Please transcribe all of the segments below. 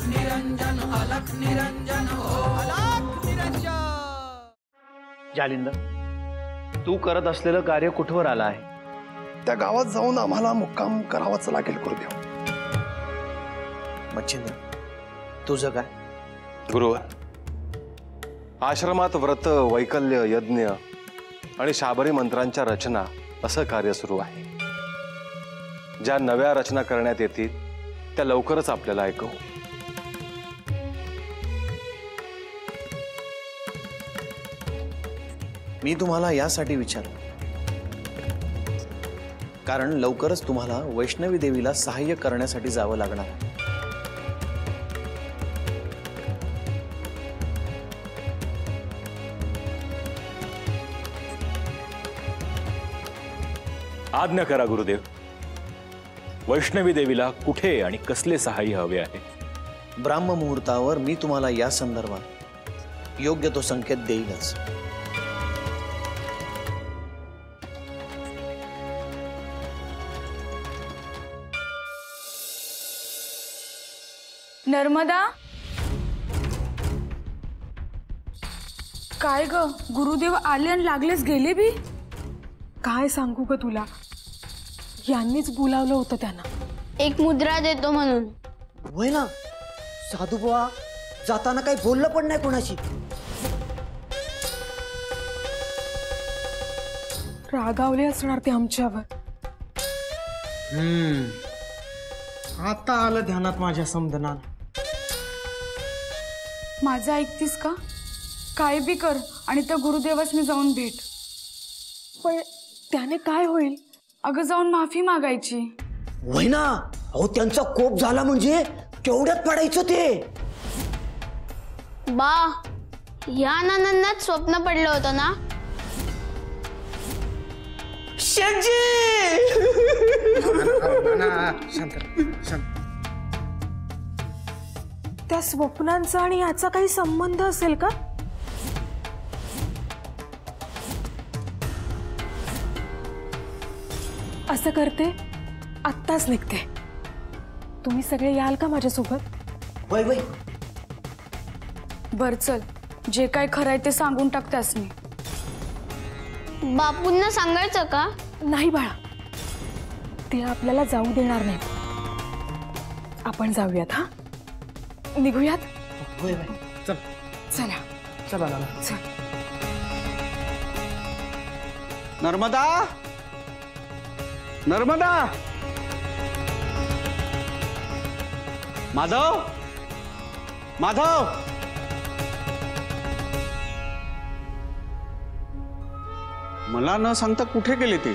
निरंजन अलख निरंजन हो अलख निरंजन। जालिंदर, तू करत असलेलं कार्य कुठवर आलं आहे? त्या गावात जाऊन आम्हाला मुक्काम करावाच लागेल गुरुदेव। मच्छिंद्र, तुझं काय? गुरुवर, आश्रमात व्रत, वैकल्य, यज्ञ आणि शाबरी मंत्रांच्या रचना असं कार्य सुरू आहे। ज्या नव्या रचना करण्यात येतील त्या लवकरच आपल्याला ऐकवू। मी तुम्हाला यासाठी विचारलं कारण लवकरच तुम्हाला वैष्णवी देवीला सहाय्य करण्यासाठी जावं लागणार आहे। आज्ञा करा गुरुदेव। वैष्णवी देवीला कुठे आणि कसले सहाय्य हवे आहे? ब्राह्म मुहूर्तावर मी तुम्हाला या संदर्भात योग्य तो संकेत देईलच। नर्मदा, काय ग, गुरुदेव आले आणि लागलेच गेले बी? काय सांगू ग तुला, यांनीच बोलावलं होतं त्यांना। एक मुद्रा देतो म्हणून। होय ना, साधू बुवा जाताना काही बोललं पण नाही कोणाशी। रागावले असणार ते आमच्यावर। आता आलं ध्यानात माझ्या समजणार। माझं ऐकतीस का? काय बी कर आणि त्या गुरुदेवासनी जाऊन भेट। पण त्याने काय होईल? अगं जाऊन माफी मागायची। होय ना, अहो त्यांचा कोप झाला म्हणजे केवढ्यात पडायचं ते। बा, या नानांनाच स्वप्न पडलं होतं ना? त्या स्वप्नांचा आणि याचा काही संबंध असेल का? असं करते, आत्ताच निघते। तुम्ही सगळे याल का माझ्यासोबत? वय वय। बर चल, जे काय खरंय ते सांगून टाक त्यासनी। बापूंना सांगायचं का? नाही बाळा, ते आपल्याला जाऊ देणार नाही। आपण जाऊयात, हा निघूयात। वय वय, चल चला चला ना, चल। नर्मदा, नर्मदा, माधव, माधव, मला न सांगता कुठे गेले ते?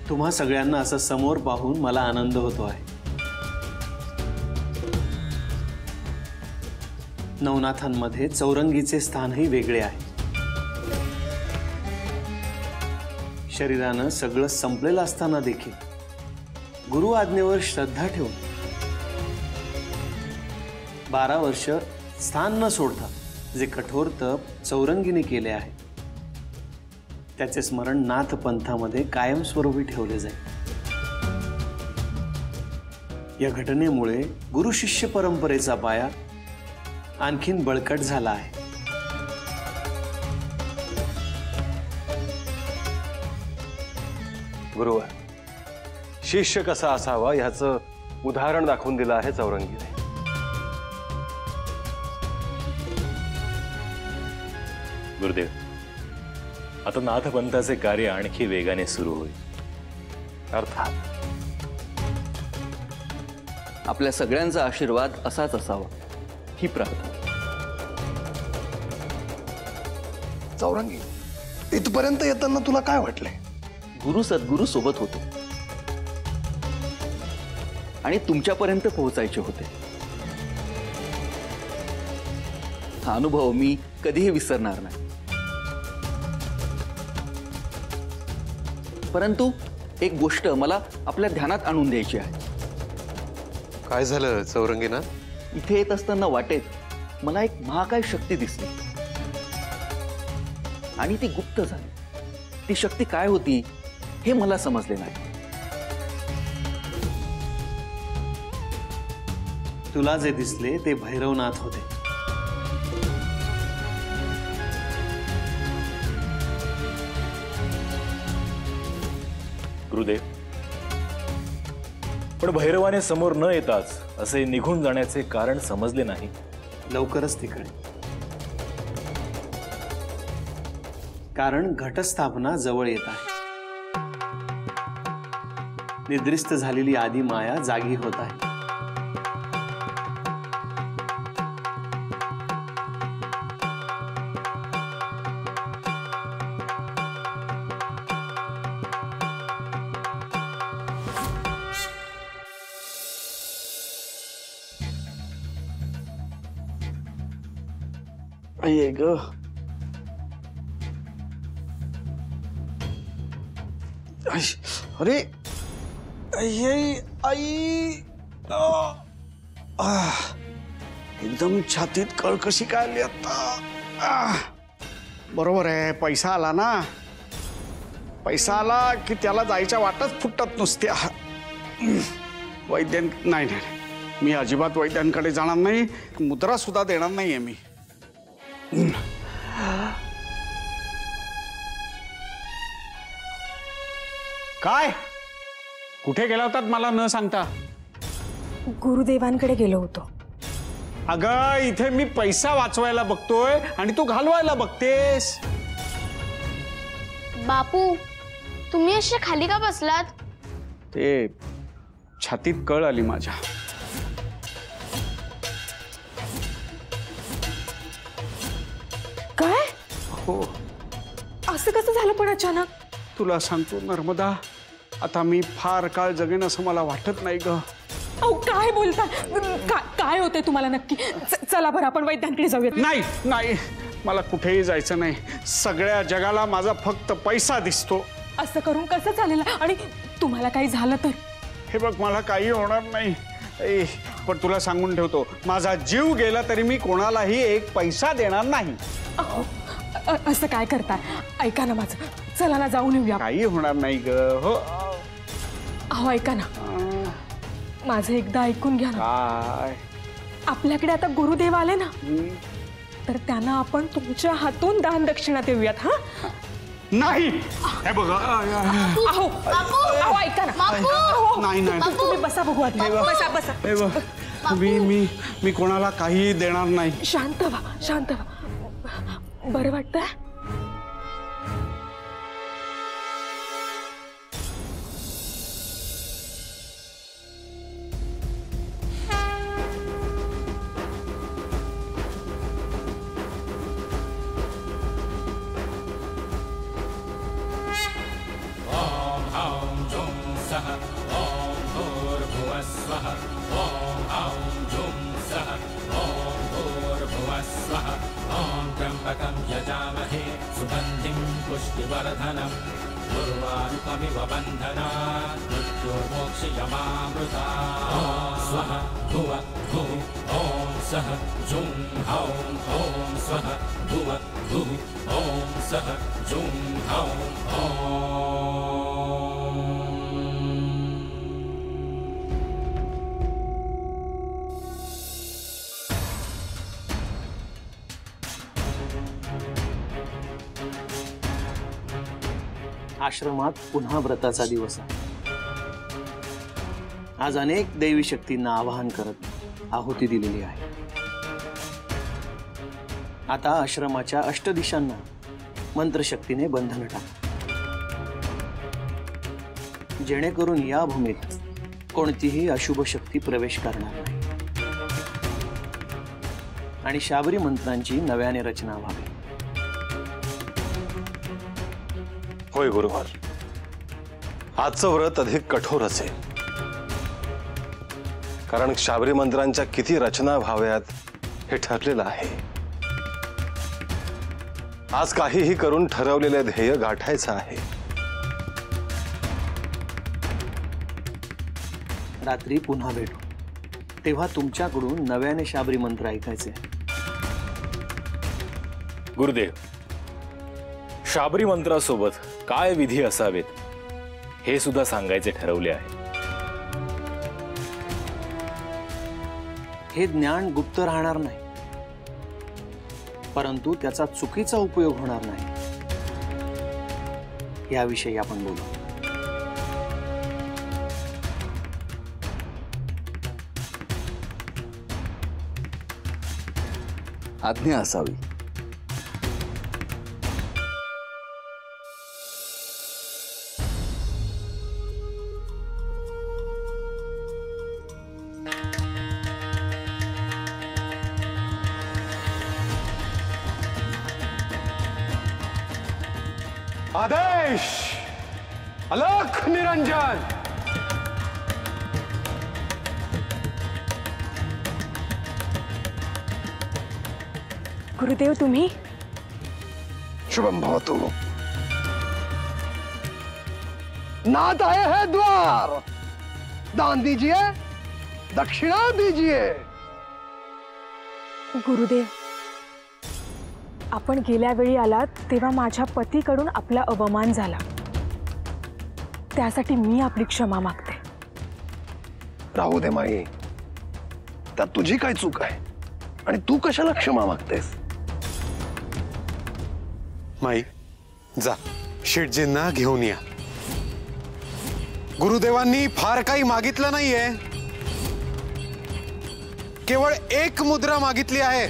तुम्हा सगळ्यांना असं समोर पाहून मला आनंद होतो आहे। नवनाथांमध्ये चौरंगीचे स्थानही वेगळे आहे। शरीरानं सगळं संपलेलं असताना देखील गुरु आज्ञेवर श्रद्धा ठेवून 12 वर्ष स्थान न सोडता जे कठोर तप चौरंगीने केले आहे त्याचे स्मरण नाथ पंथामध्ये कायमस्वरूपी ठेवले जाईल। या घटनेमुळे गुरु शिष्य परंपरेचा पाया आणखीन बळकट झाला आहे। गुरुवर, शिष्य कसा असावा ह्याचं उदाहरण दाखवून दिलं आहे चौरंगीने. गुरुदेव, आता नाथपंथाचे कार्य आणखी वेगाने सुरू होईल. अर्थात आपल्या सगळ्यांचा आशीर्वाद असाच असावा ही प्रार्थना. चौरंगी, इथपर्यंत येताना तुला काय वाटलंय? गुरु सद्गुरू सोबत होते आणि तुमच्यापर्यंत पोहोचायचे होते. हा अनुभव मी कधीही विसरणार नाही. परंतु एक गोष्ट मला आपल्या ध्यानात आणून द्यायची आहे. काय झालं चौरंगीना? इथे येत असताना वाटेत मला एक महाकाय शक्ती दिसली आणि ती गुप्त झाली. ती शक्ती काय होती हे मला समजले नाही. तुला जे दिसले ते भैरवनाथ होते. गुरुदेव, पण भैरवाने समोर न येताच असे निघून जाण्याचे कारण समजले नाही. लवकरच तिकडे, कारण घटस्थापना जवळ येत आहे. निद्रिस्त झालेली आदी माया जागी होत आहे. आई ग, अरे आई आई, एकदम छातीत कळ कशी काय आली आता. बरोबर आहे, पैसा आला ना. पैसा आला की त्याला जायच्या वाटच फुटत नुसत्या. नाही, मी अजिबात वैद्यांकडे जाणार नाही. मुद्रा सुद्धा देणार नाहीये मी. काय कुठे गेला होतात मला न सांगता? गुरुदेवांकडे गेलो होतो. अगं, इथे मी पैसा वाचवायला बघतोय आणि तू घालवायला बघतेस. बापू, तुम्ही असे खाली का बसलात? ते छातीत कळ आली माझ्या. काय? हो. असं कसं झालं पण अचानक? तुला सांगतो नर्मदा, आता मी फार काळ जगेन असं मला वाटत नाही ग. अहो, काय बोलता? काय होतंय तुम्हाला नक्की? चला बरं, आपण वैद्यांकडे जाऊयात. नाही नाही, मला कुठेही जायचं नाही. सगळ्या जगाला माझा फक्त पैसा दिसतो. असं करून कसं चालेल? आणि तुम्हाला काही झालं तर? हे बघ, मला काही होणार नाही. पण तुला सांगून ठेवतो, माझा जीव गेला तरी मी कोणालाही एक पैसा देणार नाही. असं काय करताय? ऐका ना माझं, चला ना जाऊन येऊया. काही होणार नाही ग. हो. अहो ऐका ना, माझं एकदा ऐकून घ्या ना. काय? आपल्याकडे आता गुरुदेव आले ना, तर त्यांना आपण तुमच्या हातून दान दक्षिणा देऊयात. हा नाही, हे बघा. अहो अहो ऐका ना. नाही नाही, तुम्ही बसा बघू आधी. बसा. मी कोणाला काही देणार नाही. शांत व्हा, शांत व्हा. बरं वाटतंय? यजामहे सुगन्धिं पुष्टिवर्धनम् उर्वारुकमिव बन्धनात् मृत्युर्मोक्षयमामृतात्. स्वः भुव भुः ॐ सः जुं हौं ॐ स्वः भुव भुः ॐ सः जुं हौं ॐ. आश्रमात पुन्हा व्रताचा दिवस आहे. आज अनेक दैवी शक्तींना आवाहन करत आहुती दिलेली आहे. आता आश्रमाच्या अष्टदिशांना मंत्रशक्तीने बंधन टाका, जेणेकरून या भूमीत कोणतीही अशुभ शक्ती प्रवेश करणार नाही आणि शाबरी मंत्रांची नव्याने रचना व्हावी. होय गुरुवार, आजचं व्रत अधिक कठोर असेल, कारण शाबरी मंत्रांच्या किती रचना व्हाव्यात हे ठरलेलं आहे. आज काहीही करून ठरवलेले ध्येय गाठायचं आहे. रात्री पुन्हा भेटू, तेव्हा तुमच्याकडून नव्याने शाबरी मंत्र ऐकायचे. गुरुदेव, शाबरी मंत्रासोबत काय विधी असावेत हे सुद्धा सांगायचे ठरवले आहे. हे ज्ञान गुप्त राहणार नाही, परंतु त्याचा चुकीचा उपयोग होणार नाही याविषयी आपण बोलू. आज्ञा असावी. आदेश, अलख निरंजन. गुरुदेव तुम्ही? शुभम भवतु. नाथ आए हैं द्वार, दान दीजिए, दक्षिणा दीजिए. गुरुदेव, आपण गेल्या वेळी आलात तेव्हा माझ्या पतीकडून आपला अवमान झाला, त्यासाठी मी आपली क्षमा मागते. राहू दे माई, त्यात तुझी काय चूक आहे आणि तू कशाला क्षमा मागतेस? माई, जा शेठजींना घेऊन या. गुरुदेवांनी फार काही मागितलं नाहीये, केवळ एक मुद्रा मागितली आहे.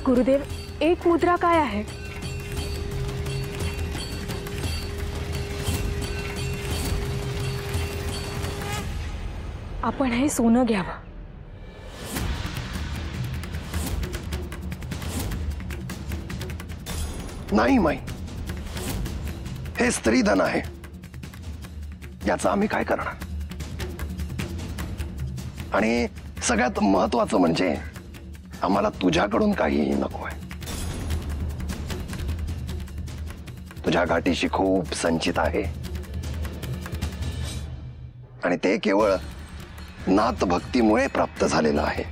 गुरुदेव, एक मुद्रा काय आहे? आपण हे सोनं घ्यावं. नाही माई, हे स्त्रीधन आहे, याचं आम्ही काय करणार? आणि सगळ्यात महत्वाचं म्हणजे आम्हाला तुझ्याकडून काहीही नको आहे. तुझ्या गाठीशी खूप संचित आहे आणि ते केवळ नाथ भक्तीमुळे प्राप्त झालेलं आहे.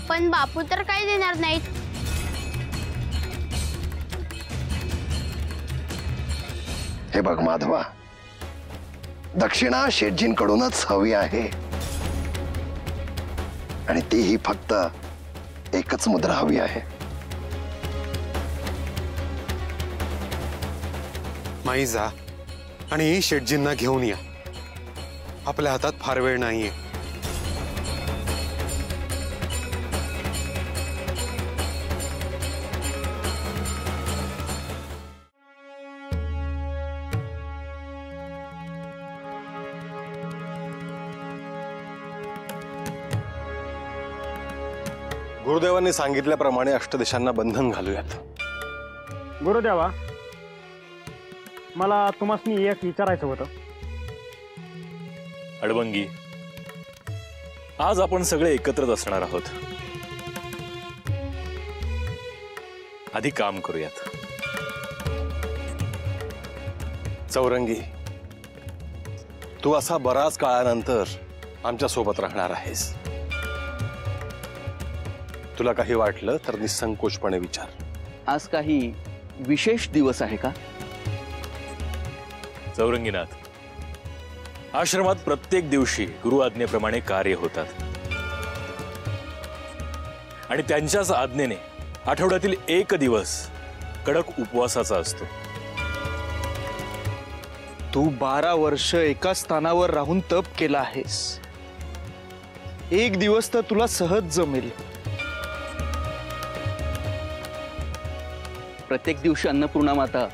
पण बापू तर काही देणार नाहीत. हे बघ माधवा, दक्षिणा शेठजींकडूनच हवी आहे आणि तीही फक्त एकच मुद्रा हवी आहे. माई, जा आणि शेठजींना घेऊन या. आपल्या हातात फार वेळ नाहीये. गुरुदेवांनी सांगितल्याप्रमाणे अष्टदिशांना बंधन घालूयात. गुरुदेवा, मला तुम्हाला एक विचारायचं होतं. अडबंगी, आज आपण सगळे एकत्रच असणार आहोत. आधी काम करूयात. चौरंगी, तू असा बराच काळानंतर आमच्या सोबत राहणार आहेस. तुला काही वाटलं तर निसंकोचपणे विचार. आज काही विशेष दिवस आहे का? चौरंगीनाथ, आश्रमात प्रत्येक दिवशी गुरु आज्ञेप्रमाणे कार्य होतात आणि त्यांच्याच आज्ञेने आठवड्यातील एक दिवस कडक उपवासाचा असतो. तू 12 वर्ष एका स्थानावर राहून तप केला आहेस. एक दिवस तर तुला सहज जमेल. प्रत्येक दिवशी अन्नपूर्णा माता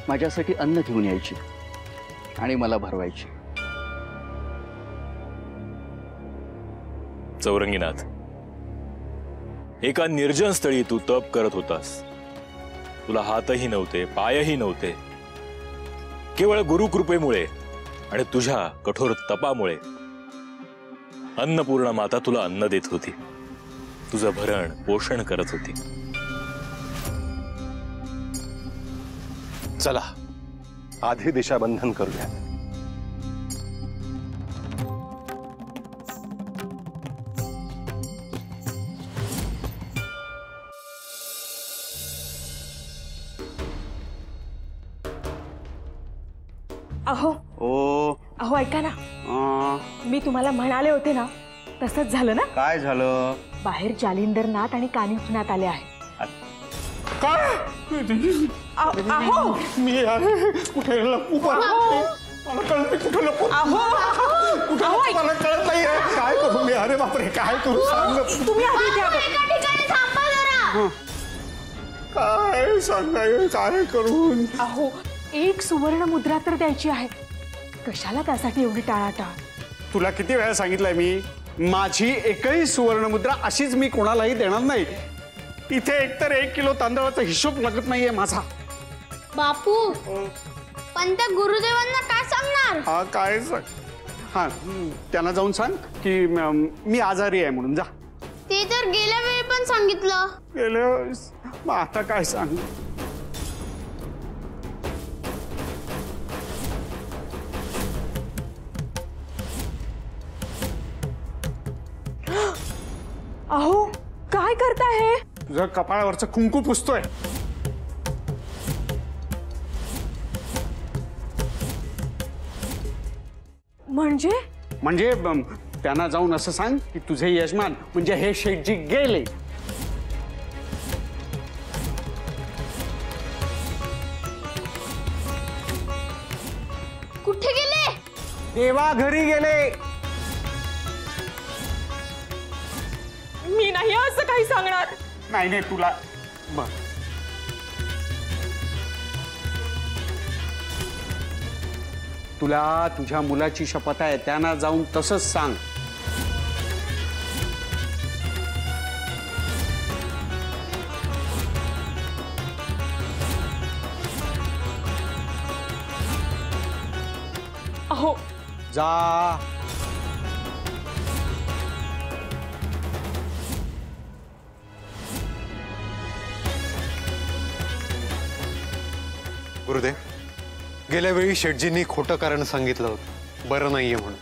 माझ्यासाठी अन्न घेऊन यायची आणि मला भरवायची. चौरंगीनाथ, एका निर्जन स्थळी तू तप करत होतास. तुला हातही नव्हते, पायही नव्हते. केवळ गुरुकृपेमुळे आणि तुझ्या कठोर तपामुळे अन्नपूर्णा माता तुला अन्न देत होती, तुझं भरण पोषण करत होती. चला आधी दिशाबंधन करूया. अहो अहो ऐका ना, मी तुम्हाला म्हणाले होते ना तसंच झालं ना. काय झालं? बाहेर जालिंदरनाथ आणि कानिफनाथ आले आहे. अहो मी कुठे लपू? मला कळत नाही कुठे लपू. मला कळत नाही काय करू मी. अरे बापरे, काय करू सांग. तुम्ही आधी द्या. काय सांगाय, काय करून. अहो एक सुवर्ण मुद्रा तर द्यायची आहे. कशाला त्यासाठी एवढी टाळाटाळ. तुला किती वेळा सांगितलंय मी, माझी एकही सुवर्ण मुद्रा अशीच मी कोणालाही देणार नाही. इथे एकतर 1 किलो तांदळाचा हिशोब लागत नाहीये माझा. बापू पण त्या गुरुदेवांना काय सांगणार? हा काय हा त्यांना जाऊन सांग की मी आजारी आहे म्हणून. जा. ते तर गेल्या वेळी पण सांगितलं. मग आता काय सांग. अहो काय करताय हे? तुझं कपाळावरचं कुंकू पुसतोय. म्हणजे त्यांना जाऊन असं सांग की तुझे यजमान म्हणजे हे शेठजी गेले. कुठे गेले? देवा घरी गेले. मी नाही असं काही सांगणार. नाही तुला तुला तुझ्या मुलाची शपथ आहे, त्यांना जाऊन तसंच सांग. अहो जा. गुरुदेव, गेल्या वेळी शेठजींनी खोटं कारण सांगितलं होतं, बरं नाहीये म्हणून.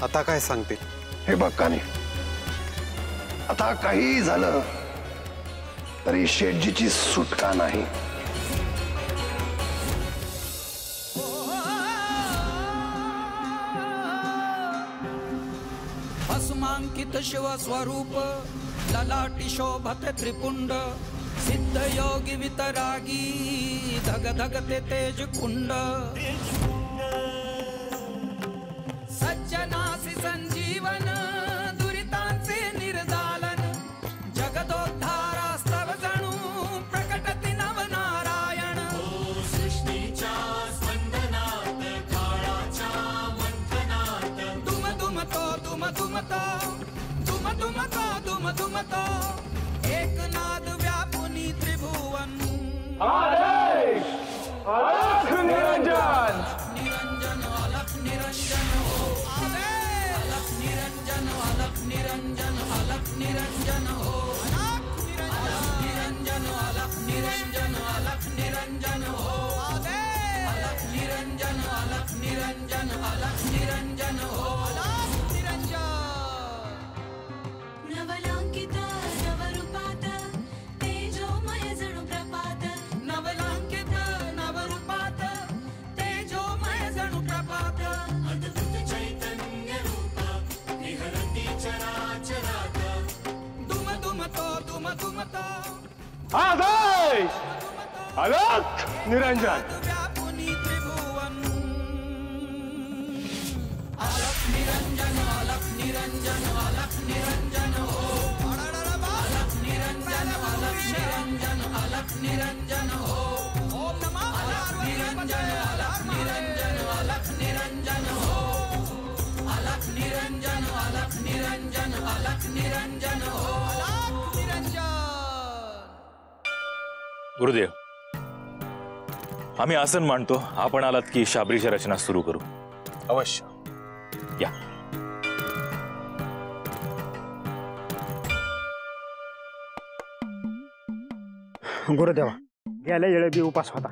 आता काय सांगतील? हे बघ कानी, आता काही झालं तरी शेठजीची सुटका नाही. भस्मांकित शिवस्वरूप ललाटी शोभत त्रिपुंड सिद्ध योगी वितरागी धग धगते तेज कुंड सज्जनासी संजीवन दुरितांचे निर्दालन जगदोद्धारास्तव जणू प्रकटति नवनारायण. सृष्टीच्या स्पंदनात काळाच्या मंथनात दुम दुमतो दुम दुमतो दुम दुमतो दुम दुमतो एकनाद व्यापुनी त्रिभुवन. आदेश! अलख निरंजन! निरंजन अलख निरंजन हो. अलख निरंजन अलख निरंजन अलख निरंजन हो. अलख निरंजन अलख निरंजन अलख निरंजन हो. अलख निरंजन अलख निरंजन अलख निरंजन हो. नवलांकित नवरूपात तेजोमय जणू प्रपात. नवलांकित नवरूपात तेजोमय जणू प्रपात. अद्भुत चैतन्य रूप विहरती चराचरात. दुम दुमतो दुम दुमतो. आदेश! अलख निरंजन गुरुदेव, आम्ही आसन मांडतो. आपण आलात की शाबरीच्या रचना सुरू करू. अवश्य या. गुरुदेवा, गेल्या येळे बी उपास होता,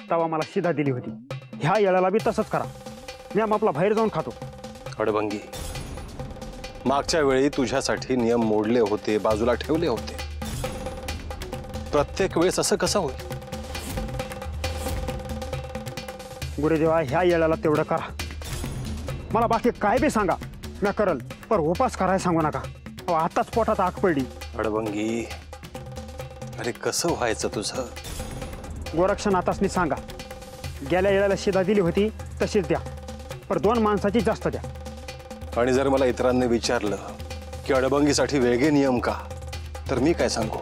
तवा मला शिधा दिली होती. ह्या येळाला बी तसंच करा. मी आपला बाहेर जाऊन खातो. अडभंगी, मागच्या वेळी तुझ्यासाठी नियम मोडले होते, बाजूला ठेवले होते. प्रत्येक वेळेस असं कसं होईल? गुरुदेवा, ह्या येळाला तेवढं करा. मला बाकी काय बी सांगा, मी करल, पर उपास करायला सांगू नका. आताच पोटात आग पडली. अडभंगी, अरे कसं व्हायचं तुझं? गोरक्षनाथासनी सांगा, गेल्या येळाला शिधा दिली होती तशीच द्या, पर 2 माणसाची जास्त द्या. आणि जर मला इतरांनी विचारलं की अडभंगीसाठी वेगळे नियम का, तर मी काय सांगू?